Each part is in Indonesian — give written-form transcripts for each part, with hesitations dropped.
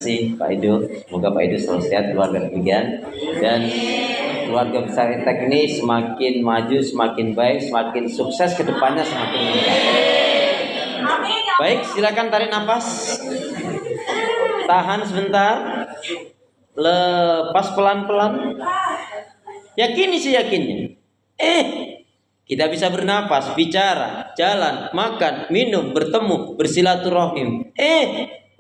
Terima kasih Pak Edo, semoga Pak Edo selalu sehat, keluarga demikian, dan keluarga besar Intek ini semakin maju, semakin baik, semakin sukses ke depannya, semakin meningkat. Baik, silakan tarik nafas, tahan sebentar, lepas pelan-pelan. Yakini sih yakinnya. Kita bisa bernafas, bicara, jalan, makan, minum, bertemu, bersilaturahim.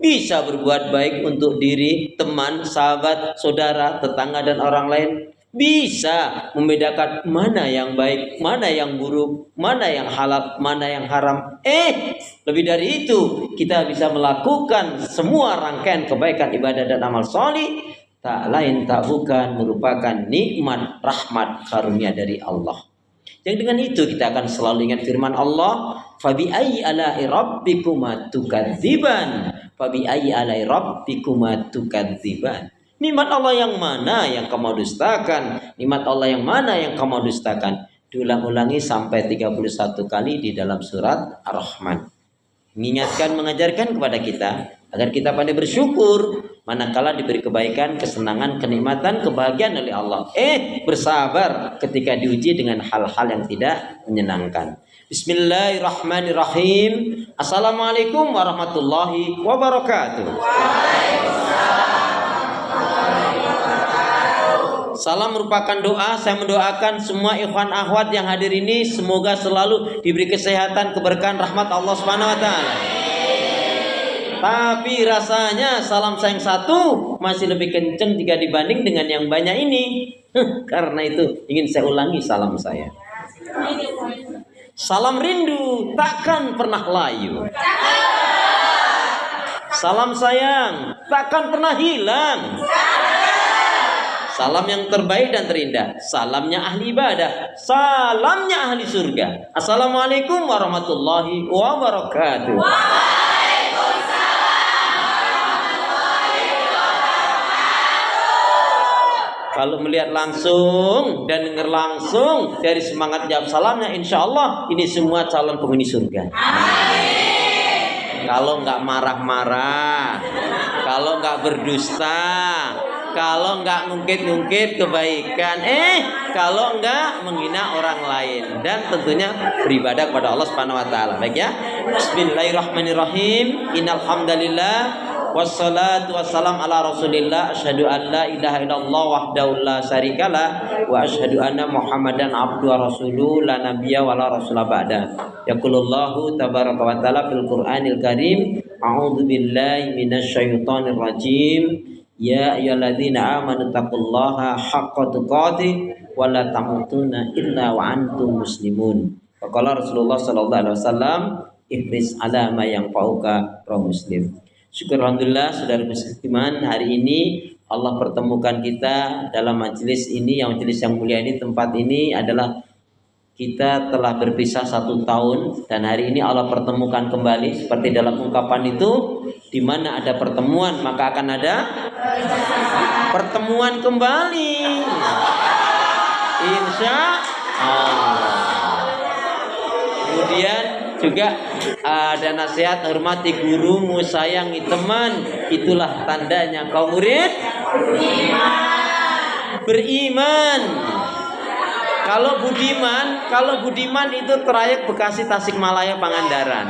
Bisa berbuat baik untuk diri, teman, sahabat, saudara, tetangga, dan orang lain. Bisa membedakan mana yang baik, mana yang buruk, mana yang halal, mana yang haram. Lebih dari itu, kita bisa melakukan semua rangkaian kebaikan, ibadah, dan amal solih. Tak lain tak bukan merupakan nikmat, rahmat, karunia dari Allah. Yang dengan itu kita akan selalu ingat firman Allah, fabi ayyi ala'i rabbikuma tukadziban, fabi ayyi ala'i rabbikuma tukadziban. Nikmat Allah yang mana yang kamu dustakan? Nikmat Allah yang mana yang kamu dustakan? Diulang-ulangi sampai 31 kali di dalam surat Ar-Rahman. Mengingatkan, mengajarkan kepada kita agar kita pandai bersyukur manakala diberi kebaikan, kesenangan, kenikmatan, kebahagiaan oleh Allah. Bersabar ketika diuji dengan hal-hal yang tidak menyenangkan. Bismillahirrahmanirrahim. Assalamualaikum warahmatullahi wabarakatuh. Salam merupakan doa. Saya mendoakan semua ikhwan akhwat yang hadir ini semoga selalu diberi kesehatan, keberkahan, rahmat Allah Subhanahu wa taala. Tapi rasanya salam sayang satu masih lebih kenceng jika dibanding dengan yang banyak ini. Karena itu ingin saya ulangi salam saya. Salam rindu takkan pernah layu. Salam sayang takkan pernah hilang. Salam yang terbaik dan terindah, salamnya ahli ibadah, salamnya ahli surga. Assalamualaikum warahmatullahi wabarakatuh. Kalau melihat langsung dan dengar langsung dari semangat jawab salamnya, insya Allah ini semua calon penghuni surga. Kalau nggak marah-marah, kalau nggak berdusta, kalau nggak ngungkit-ngungkit kebaikan, kalau nggak menghina orang lain, dan tentunya beribadah kepada Allah Subhanahu wa taala. Baik ya. Bismillahirrahmanirrahim. Innal hamdalillah wassalatu wassalam ala Rasulillah. Asyhadu an la ilaha illallah wahdahu la syarikalah wa asyhadu anna Muhammadan abduhu wa rasuluhu la nabiyya wa la rasula ba'da. Yaqulullahu tabaraka wa taala fil Qur'anil Karim, a'udzu billahi minasyaitonir rajim. Ya ayyuhalladzina amanu taqullaha haqqa tuqatih wa la tamutunna illa wa antum muslimun. Faqala Rasulullah sallallahu alaihi wasallam, ihris ala ma yanfa'uka, rawi Muslim. Syukur alhamdulillah saudara musliman, hari ini Allah pertemukan kita dalam majelis ini, yang majelis yang mulia ini, tempat ini adalah kita telah berpisah 1 tahun, dan hari ini Allah pertemukan kembali seperti dalam ungkapan itu, di mana ada pertemuan maka akan ada pertemuan kembali, insya Allah. Kemudian juga ada nasihat, hormati gurumu, sayangi teman, itulah tandanya kau murid beriman. Kalau budiman itu trayek Bekasi Tasikmalaya Pangandaran.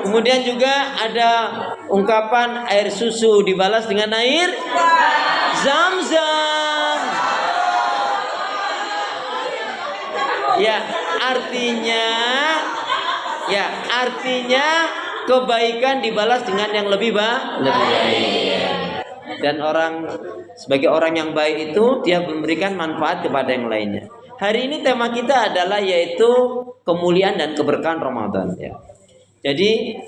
Kemudian juga ada ungkapan air susu dibalas dengan air Zam-Zam. Ya, artinya kebaikan dibalas dengan yang lebih baik. Dan sebagai orang yang baik itu dia memberikan manfaat kepada yang lainnya. Hari ini tema kita adalah yaitu kemuliaan dan keberkahan Ramadan ya. Jadi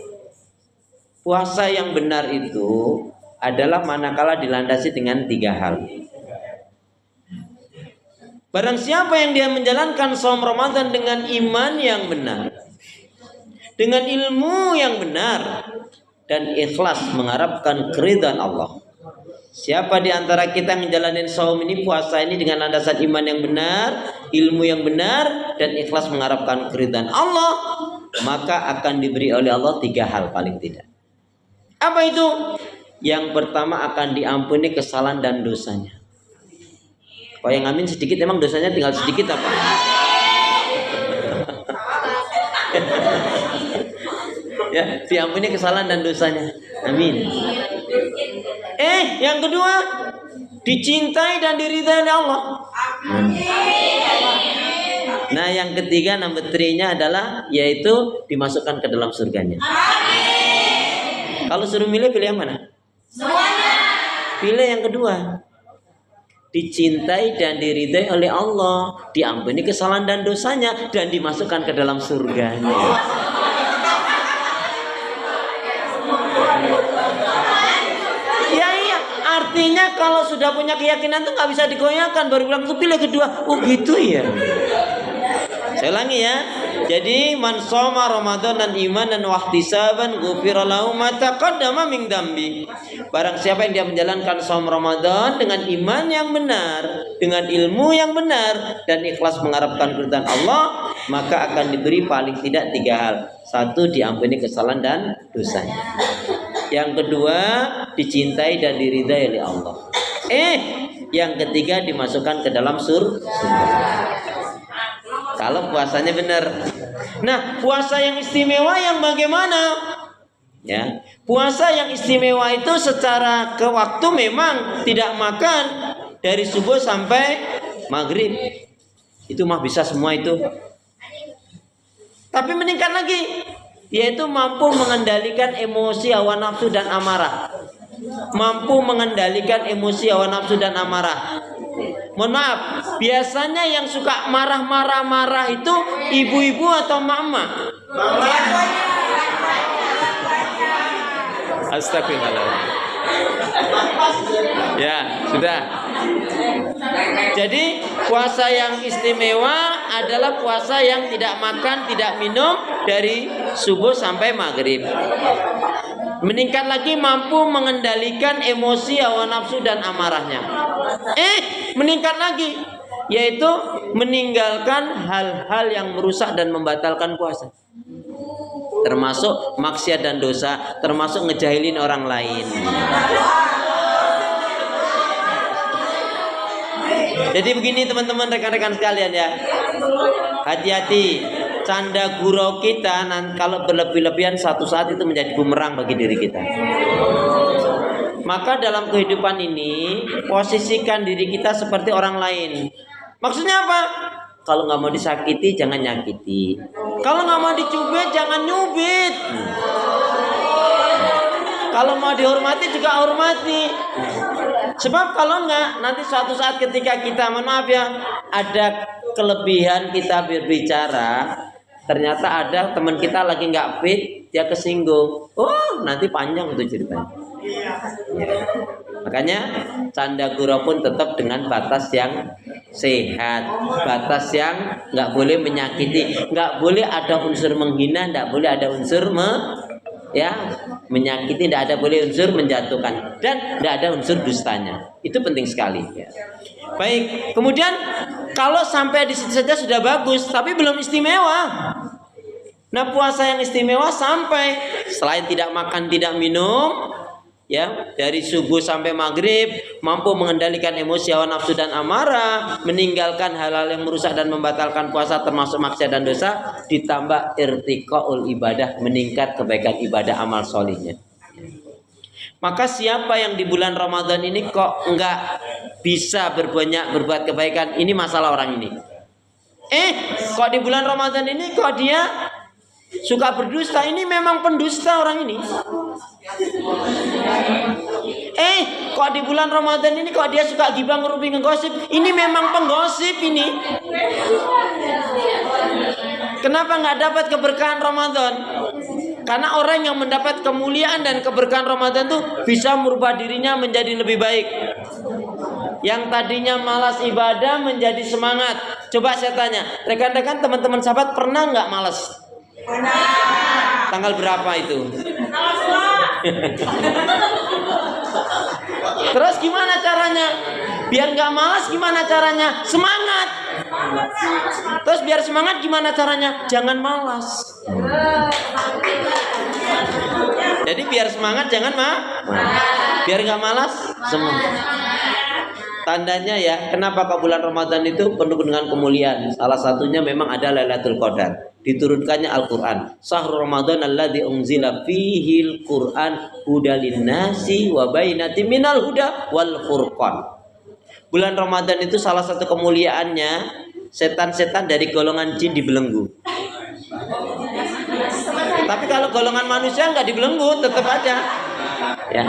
puasa yang benar itu adalah manakala dilandasi dengan 3 hal. Barang siapa yang dia menjalankan shaum Ramadan dengan iman yang benar, dengan ilmu yang benar, dan ikhlas mengharapkan keridhaan Allah. Siapa di antara kita yang menjalani shaum ini, puasa ini dengan landasan iman yang benar, ilmu yang benar, dan ikhlas mengharapkan keridhaan Allah, maka akan diberi oleh Allah 3 hal paling tidak. Apa itu? Yang pertama akan diampuni kesalahan dan dosanya. Kalau yang amin sedikit, emang dosanya tinggal sedikit apa? Ya, diampuni kesalahan dan dosanya. Amin. Yang kedua, dicintai dan diridhai oleh Allah. Nah, yang ketiga, number 3-nya adalah yaitu dimasukkan ke dalam surganya. Kalau suruh milih, pilih yang mana? Semuanya. Pilih yang kedua. Dicintai dan diridhai oleh Allah, diampuni kesalahan dan dosanya, dan dimasukkan ke dalam surganya. Artinya kalau sudah punya keyakinan itu nggak bisa digoyahkan. Baru bilang itu pilih kedua. Oh gitu ya. Saya ulangi ya. Jadi man shoma Ramadan imanan wa ihtisaban ghufira lahu ma taqaddama min dambi. Barang siapa yang dia menjalankan shaum Ramadan dengan iman yang benar, dengan ilmu yang benar dan ikhlas mengharapkan keridhaan Allah, maka akan diberi paling tidak 3 hal. 1, diampuni kesalahan dan dosanya. Yang kedua, dicintai dan diridhai oleh Allah. Yang ketiga, dimasukkan ke dalam surga. Kalau puasanya benar. Nah, puasa yang istimewa yang bagaimana? Ya, puasa yang istimewa itu secara ke waktu memang tidak makan dari subuh sampai maghrib. Itu mah bisa semua itu. Tapi meningkat lagi, yaitu mampu mengendalikan emosi, hawa nafsu dan amarah. Mampu mengendalikan emosi, hawa nafsu dan amarah. Mohon maaf, biasanya yang suka marah-marah itu ibu-ibu atau mama? Astagfirullahaladzim. Ya, sudah. Jadi puasa yang istimewa adalah puasa yang tidak makan, tidak minum dari subuh sampai maghrib. Meningkat lagi mampu mengendalikan emosi, hawa nafsu dan amarahnya. Meningkat lagi, yaitu meninggalkan hal-hal yang merusak dan membatalkan puasa. Termasuk maksiat dan dosa, termasuk ngejahilin orang lain. Jadi begini teman-teman, rekan-rekan sekalian ya. Hati-hati, canda gurau kita kalau berlebih-lebihan satu saat itu menjadi bumerang bagi diri kita. Maka dalam kehidupan ini posisikan diri kita seperti orang lain. Maksudnya apa? Kalau nggak mau disakiti jangan nyakiti. Kalau nggak mau dicubit jangan nyubit. Kalau mau dihormati juga hormati. Sebab kalau enggak, nanti suatu saat ketika kita, mohon maaf ya, ada kelebihan kita berbicara, ternyata ada teman kita lagi nggak fit, dia kesinggung. Nanti panjang itu ceritanya. Ya. Makanya canda gurau pun tetap dengan batas yang sehat, batas yang nggak boleh menyakiti, nggak boleh ada unsur menghina, nggak boleh ada unsur menyakiti, tidak ada boleh unsur menjatuhkan, dan tidak ada unsur dustanya. Itu penting sekali ya. Baik, kemudian kalau sampai di situ saja sudah bagus, tapi belum istimewa. Nah, puasa yang istimewa sampai selain tidak makan, tidak minum, ya, dari subuh sampai maghrib, mampu mengendalikan emosi, hawa nafsu dan amarah, meninggalkan hal-hal yang merusak dan membatalkan puasa termasuk maksiat dan dosa, ditambah irtiqaul ibadah, meningkat kebaikan ibadah amal solihnya. Maka siapa yang di bulan Ramadan ini kok enggak bisa berbuat kebaikan, ini masalah orang ini. Kok di bulan Ramadan ini kok dia suka berdusta, ini memang pendusta orang ini. Kok di bulan Ramadan ini kok dia suka gibah, ngerupi, ngegosip, ini memang penggosip ini. Kenapa nggak dapat keberkahan Ramadan? Karena orang yang mendapat kemuliaan dan keberkahan Ramadan tuh bisa merubah dirinya menjadi lebih baik. Yang tadinya malas ibadah menjadi semangat. Coba saya tanya, rekan-rekan, teman-teman sahabat pernah nggak malas? Tanggal berapa itu? Terus gimana caranya? Biar nggak malas gimana caranya? Semangat. Terus biar semangat gimana caranya? Jangan malas. Jadi biar semangat jangan biar nggak malas semangat. Tandanya ya, kenapa kok bulan Ramadan itu penuh dengan kemuliaan? Salah satunya memang ada Lailatul Qadar. Diturunkannya Al-Qur'an. Syahrul Ramadan alladzi unzila fihil Qur'an hudal linnasi wa bainatin minal huda wal furqan. Bulan Ramadan itu salah satu kemuliaannya, setan-setan dari golongan jin dibelenggu. Tapi kalau golongan manusia nggak dibelenggu, tetap aja. Ya.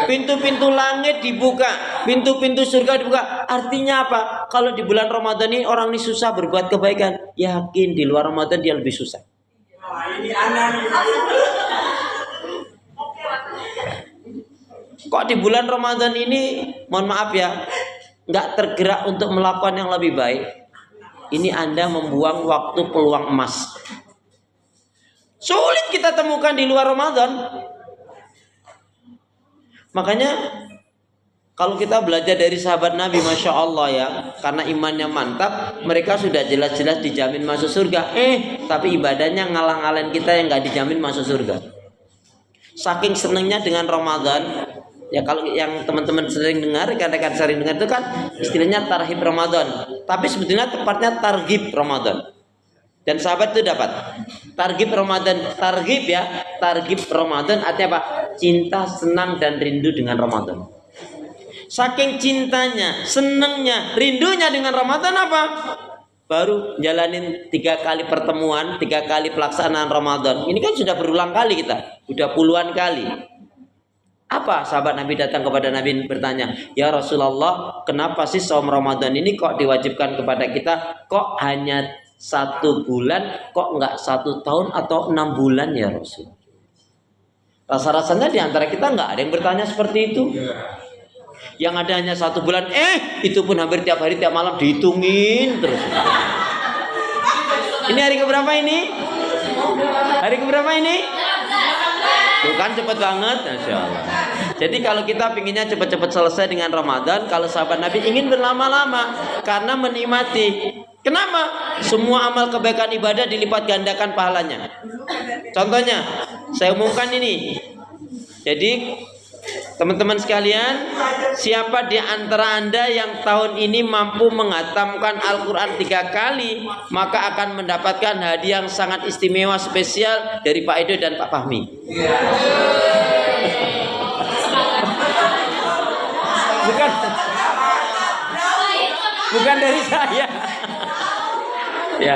Pintu-pintu langit dibuka, pintu-pintu surga dibuka. Artinya apa? Kalau di bulan Ramadan ini orang ini susah berbuat kebaikan, yakin di luar Ramadan dia lebih susah. Kok di bulan Ramadan ini, mohon maaf ya, nggak tergerak untuk melakukan yang lebih baik? Ini Anda membuang waktu peluang emas. Sulit kita temukan di luar Ramadan. Makanya kalau kita belajar dari sahabat Nabi, Masya Allah ya, karena imannya mantap, mereka sudah jelas-jelas dijamin masuk surga. Tapi ibadahnya ngalang-ngalain kita yang nggak dijamin masuk surga. Saking senengnya dengan Ramadan, ya kalau yang teman-teman sering dengar, rekan-rekan sering dengar itu kan istilahnya tarhib Ramadan. Tapi sebetulnya tepatnya targhib Ramadan. Dan sahabat itu dapat targhib Ramadan, targhib ya, targhib Ramadan artinya apa? Cinta, senang dan rindu dengan Ramadan. Saking cintanya, senangnya, rindunya dengan Ramadan apa? Baru jalanin 3 kali pertemuan, 3 kali pelaksanaan Ramadan. Ini kan sudah berulang kali kita, sudah puluhan kali. Apa sahabat Nabi datang kepada Nabi bertanya, ya Rasulullah, kenapa sih saum Ramadan ini kok diwajibkan kepada kita? Kok hanya 1 bulan, kok enggak 1 tahun atau 6 bulan ya Rasul? Rasa-rasanya di antara kita enggak ada yang bertanya seperti itu. Yang ada hanya 1 bulan, itu pun hampir tiap hari tiap malam dihitungin terus. Ini hari keberapa ini? Hari keberapa ini? Tuh kan cepet banget, Masya Allah. Jadi kalau kita pinginnya cepat-cepat selesai dengan Ramadan, kalau sahabat Nabi ingin berlama-lama karena menikmati. Kenapa? Semua amal kebaikan ibadah dilipat gandakan pahalanya. Contohnya, saya umumkan ini. Jadi teman-teman sekalian, siapa di antara Anda yang tahun ini mampu menghatamkan Al-Quran 3 kali, maka akan mendapatkan hadiah yang sangat istimewa spesial dari Pak Edo dan Pak Fahmi. Bukan dari saya. Ya.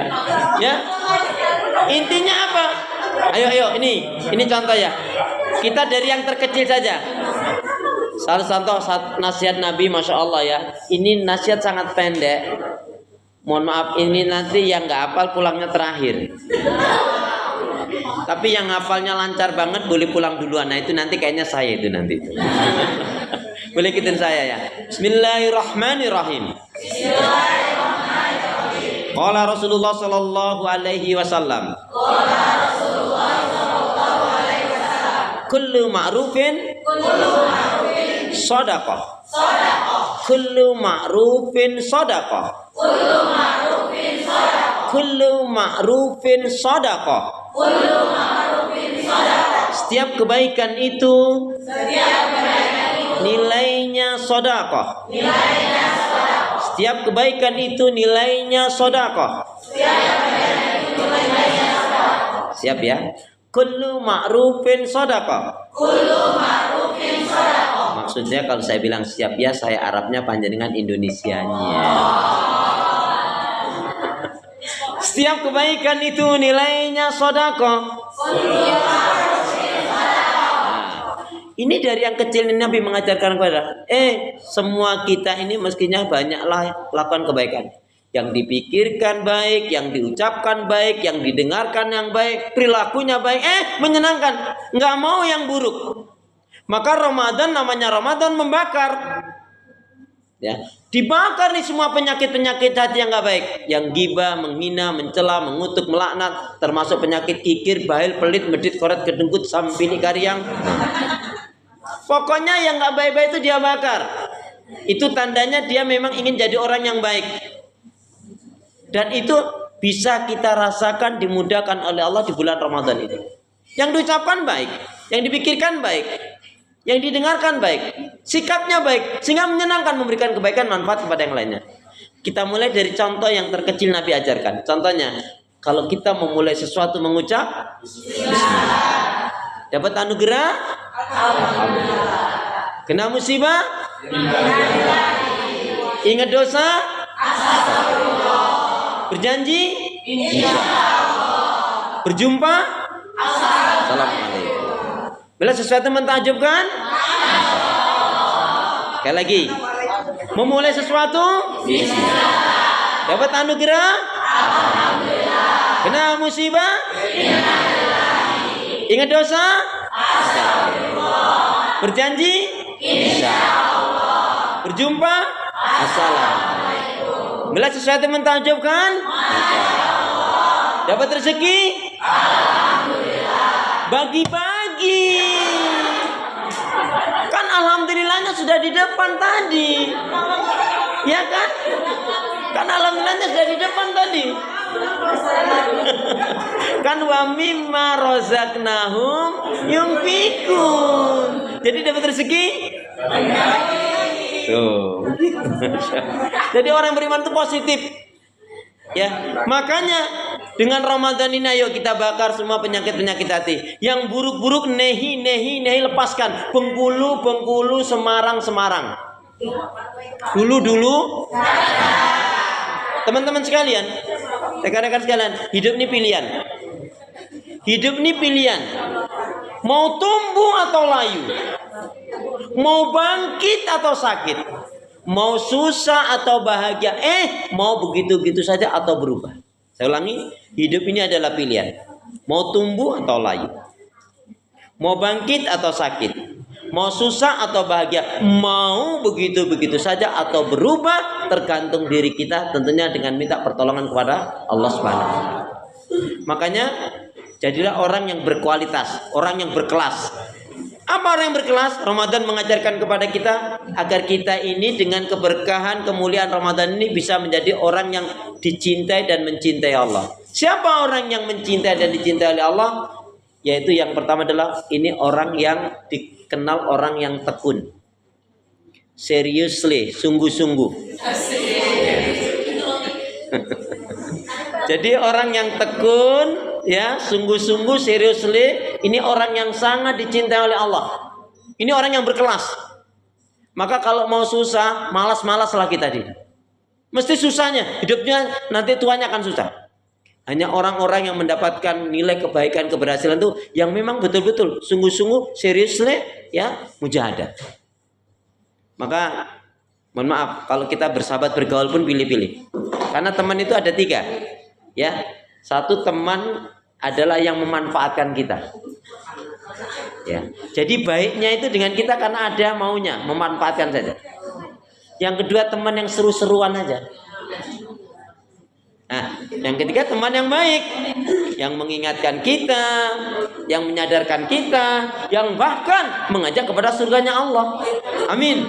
Intinya apa? Ayo, ini contoh ya. Kita dari yang terkecil saja. Salah contoh nasihat Nabi, Masya Allah ya. Ini nasihat sangat pendek. Mohon maaf, ini nanti yang nggak hafal pulangnya terakhir. Tapi yang hafalnya lancar banget boleh pulang duluan. Nah itu nanti kayaknya saya itu nanti. Boleh ikutin saya ya. Bismillahirrahmanirrahim. Qala Rasulullah sallallahu alaihi wasallam. Kullu ma'rufin shadaqah. Kullu ma'rufin shadaqah. Kullu ma'rufin shadaqah. Setiap kebaikan itu nilainya shadaqah. Setiap kebaikan itu nilainya sedekah. Siap ya? Kullu ma'rufin sedekah. Maksudnya kalau saya bilang siap ya, saya Arabnya panjenengan Indonesianya. Setiap kebaikan itu nilainya sedekah. Ini dari yang kecil ini Nabi mengajarkan kepada semua kita ini mestinya banyaklah lakukan kebaikan. Yang dipikirkan baik, yang diucapkan baik, yang didengarkan yang baik, perilakunya baik, menyenangkan, nggak mau yang buruk. Maka Ramadan namanya Ramadan membakar. Ya, dibakar nih semua penyakit-penyakit hati yang nggak baik, yang ghibah, menghina, mencela, mengutuk, melaknat, termasuk penyakit kikir, bahil, pelit, medit, koret, kedengkut, sampini, karyang. Pokoknya yang nggak baik-baik itu dia bakar. Itu tandanya dia memang ingin jadi orang yang baik. Dan itu bisa kita rasakan dimudahkan oleh Allah di bulan Ramadan itu. Yang diucapkan baik, yang dipikirkan baik, yang didengarkan baik, sikapnya baik, sehingga menyenangkan, memberikan kebaikan, manfaat kepada yang lainnya. Kita mulai dari contoh yang terkecil Nabi ajarkan. Contohnya, kalau kita memulai sesuatu mengucap Bismillah, dapat anugerah Alhamdulillah. Kena musibah, ingat dosa, berjanji, berjumpa, Assalamualaikum. Bila sesuatu mentakjubkan, sekali lagi, memulai sesuatu, dapat anugerah, kena musibah, ingat dosa, berjanji, berjumpa, Assalamualaikum. Bila sesuatu mentakjubkan, dapat rezeki, bagi-bagi. Kan alhamdulillahnya sudah di depan tadi. Ya kan? Kan alhamdulillahnya sudah di depan tadi. Kan wa mimma razaqnahum yunfikun. Jadi dapat rezeki. Tuh. Jadi orang beriman itu positif. Ya, makanya dengan Ramadan ini ayo kita bakar semua penyakit-penyakit hati. Yang buruk-buruk nehi lepaskan. Bengkulu, Semarang. Dulu. Teman-teman sekalian, rekan-rekan sekalian, hidup ini pilihan. Mau tumbuh atau layu, mau bangkit atau sakit, mau susah atau bahagia, mau begitu-gitu saja atau berubah. Saya ulangi, hidup ini adalah pilihan. Mau tumbuh atau layu, mau bangkit atau sakit, mau susah atau bahagia, mau begitu-begitu saja atau berubah, tergantung diri kita, tentunya dengan minta pertolongan kepada Allah Subhanahu wa taala. Makanya jadilah orang yang berkualitas, orang yang berkelas. Apa orang yang berkelas? Ramadan mengajarkan kepada kita agar kita ini dengan keberkahan, kemuliaan Ramadan ini bisa menjadi orang yang dicintai dan mencintai Allah. Siapa orang yang mencintai dan dicintai oleh Allah? Yaitu yang pertama adalah ini orang yang dikenal orang yang tekun. Seriously, sungguh-sungguh. Jadi orang yang tekun, ya, sungguh-sungguh, seriously, ini orang yang sangat dicintai oleh Allah. Ini orang yang berkelas. Maka kalau mau susah, malas-malaslah kita di. Mesti susahnya, hidupnya nanti tuanya akan susah. Hanya orang-orang yang mendapatkan nilai kebaikan, keberhasilan itu yang memang betul-betul sungguh-sungguh, seriously, ya, mujahadah. Maka mohon maaf kalau kita bersahabat bergaul pun pilih-pilih. Karena teman itu ada 3. Ya, satu teman adalah yang memanfaatkan kita. Ya, jadi baiknya itu dengan kita karena ada maunya, memanfaatkan saja. Yang kedua teman yang seru-seruan aja. Nah, yang ketiga teman yang baik, yang mengingatkan kita, yang menyadarkan kita, yang bahkan mengajak kepada surganya Allah. Amin.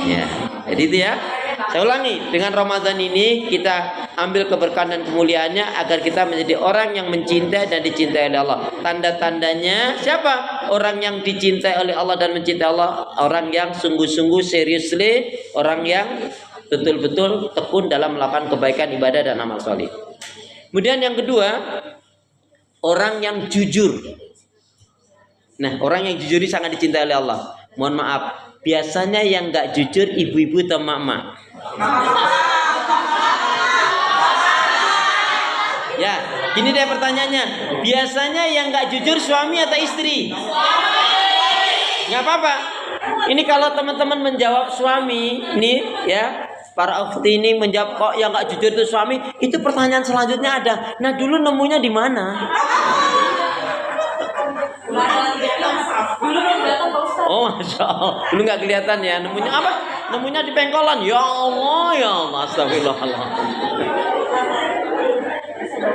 Ya, jadi itu ya. Saya ulangi, dengan Ramadan ini kita ambil keberkahan dan kemuliaannya agar kita menjadi orang yang mencintai dan dicintai oleh Allah. Tanda-tandanya siapa? Orang yang dicintai oleh Allah dan mencintai Allah, orang yang sungguh-sungguh, seriously, orang yang betul-betul tekun dalam melakukan kebaikan, ibadah dan amal saleh. Kemudian yang kedua, orang yang jujur. Nah, orang yang jujur ini sangat dicintai oleh Allah. Mohon maaf, biasanya yang nggak jujur ibu-ibu atau mama. Ya, gini deh pertanyaannya. Biasanya yang nggak jujur suami atau istri? Nggak apa-apa. Ini kalau teman-teman menjawab suami, nih ya, para ukhti ini menjawab kok yang nggak jujur itu suami. Itu pertanyaan selanjutnya ada. Nah dulu nemunya di mana? Oh, Masya Allah. Dulu nggak kelihatan ya. Nemunya apa? Nemunya di pengkolan. Ya Allah, ya Allah. Astagfirullahaladzim.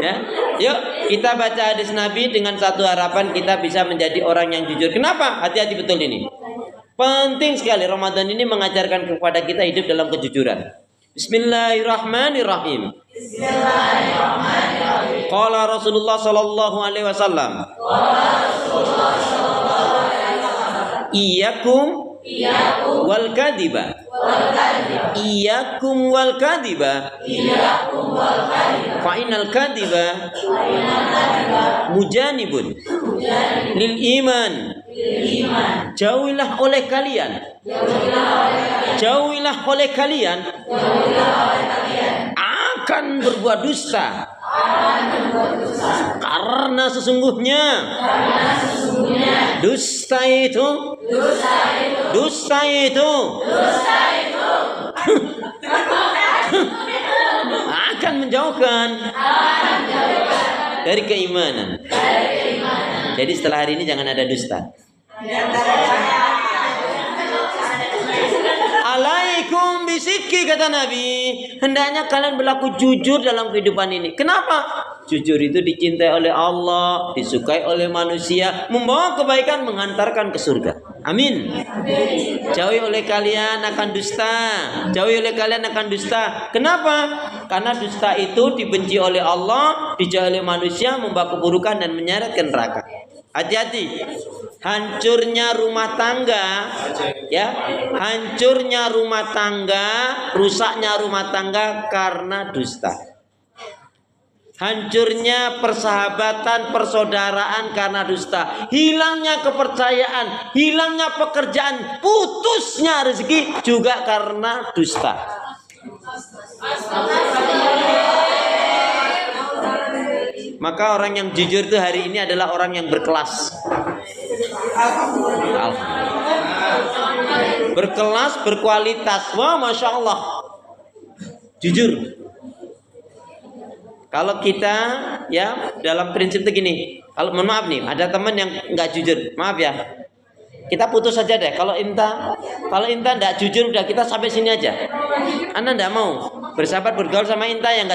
Ya, yuk kita baca hadis Nabi dengan satu harapan kita bisa menjadi orang yang jujur. Kenapa? Hati-hati betul ini. Penting sekali Ramadan ini mengajarkan kepada kita hidup dalam kejujuran. Bismillahirrahmanirrahim. Bismillahirrahmanirrahim. Qala Rasulullah sallallahu alaihi wasallam. Iyyakum wal kadhiba. Iyyakum wal kadhiba. Fa innal kadhiba mujanibun lil iman. Jauhilah oleh kalian. Jauhilah oleh kalian akan berbuat dusta. Karena sesungguhnya dusta itu akan menjauhkan dari keimanan. Jadi setelah hari ini jangan ada dusta. Alaikum bisikki, kata Nabi, hendaknya kalian berlaku jujur dalam kehidupan ini. Kenapa? Jujur itu dicintai oleh Allah, disukai oleh manusia, membawa kebaikan, mengantarkan ke surga. Amin. Jauhi oleh kalian akan dusta. Jauhi oleh kalian akan dusta. Kenapa? Karena dusta itu dibenci oleh Allah, dijauhi oleh manusia, membawa keburukan dan menyeret ke neraka. Hati-hati. Hancurnya rumah tangga, ya, hancurnya rumah tangga, rusaknya rumah tangga karena dusta. Hancurnya persahabatan, persaudaraan karena dusta. Hilangnya kepercayaan, hilangnya pekerjaan, putusnya rezeki juga karena dusta. Maka orang yang jujur itu hari ini adalah orang yang berkelas. Berkelas, berkualitas. Wah, Masya Allah. Jujur. Kalau kita, ya, dalam prinsip itu gini. Kalau mohon maaf nih, ada teman yang nggak jujur. Maaf ya. Kita putus saja deh. Kalau Inta nggak jujur, udah kita sampai sini aja. Anda nggak mau bersahabat bergaul sama Inta yang nggak